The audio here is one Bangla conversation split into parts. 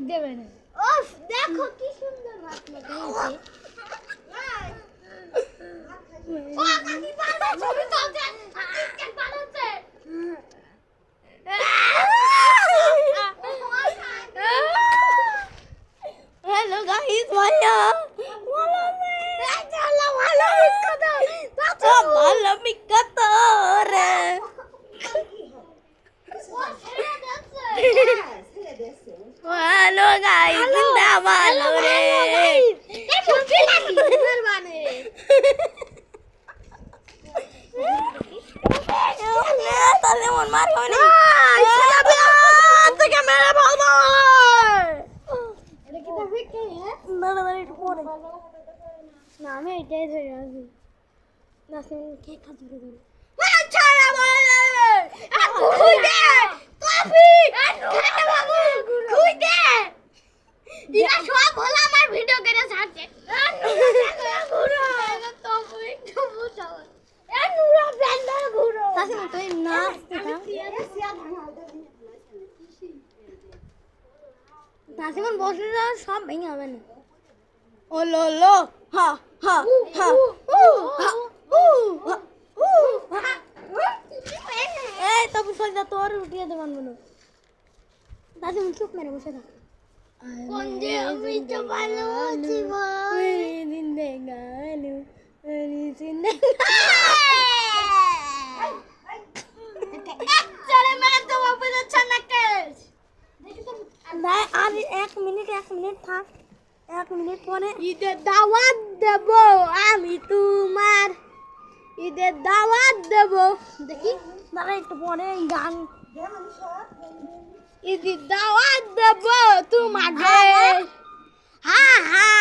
দেবে না। ওফ দেখো কি সুন্দর ভাত লাগাইছে। ও কাকি বাবা ছবি তুলছে, কেক বানাচ্ছে। হ্যালো গাইস, ভাইয়া ভালো নেই, চলো ভালো কথা তো ভালো কথা রে। হ্যালো গাইস, জিন্দা ভালো রে। দেখো কি মানে তাহলে মন মার হয়নি ছেলে থেকে মেরে ভালো। এটা কি দেখি কে হ্যাঁ না না একটু পরে না আমি এটাই ধরে আছি না তুমি কে খা ধরে ধরে ছাড়া বলে আ খুই দে কফি খেতে বাবু খুই দে ইরা সব হলো আমার ভিডিও করে ছাড়ছে গুরু এটা তো একটু বুঝাও এ নুরা ব্যান্ডার গুরু তাসি তুই নাচতে থাক তাসিমন বসে যাও সব ভেঙে হবে না ও লো লো হা হা হা উ হা উ হা এই তবে সজা তোর উঠিয়ে দেব মনে তাসিমন চুপ মেরে বসে থাক কোন যে আমি তো ভালো আছি ভাই জিন্দে গালু জিন্দে চলে মেরে তো বাবু যাচ্ছে না কেস ভাই আর 1 মিনিট থাক 1 মিনিট পরে ঈদের দাওয়াত দেব আমি তোমার ঈদের দাওয়াত দেব দেখি দাঁড়া একটু পরে গান ঈদের দাওয়াত দেব তোমাকে হা হা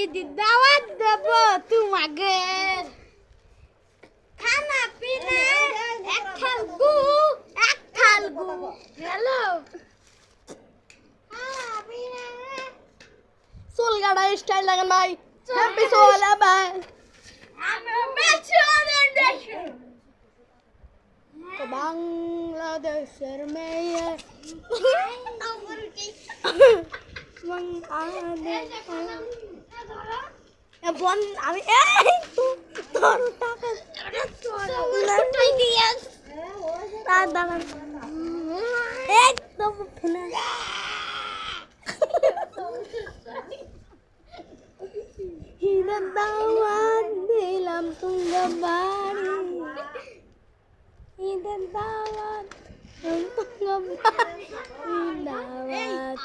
ঈদের দাওয়াত দেব তোমাকে খানা পিনা এক থাল গু হ্যালো চুল গাড়া স্টাইল লাগান ভাই হ্যাপি সোল ভাই আমি মেচুরের দেশে তো বাংলাদেশের মেয়ে বন আমি এই তোর টাকা দাঁড়ান এই তো ফোনে ঈদের দাওয়াত দিলাম তুঙ্গা বাড়ি ঈদের দাওয়াত তুঙ্গা বাড়ি দাওয়াত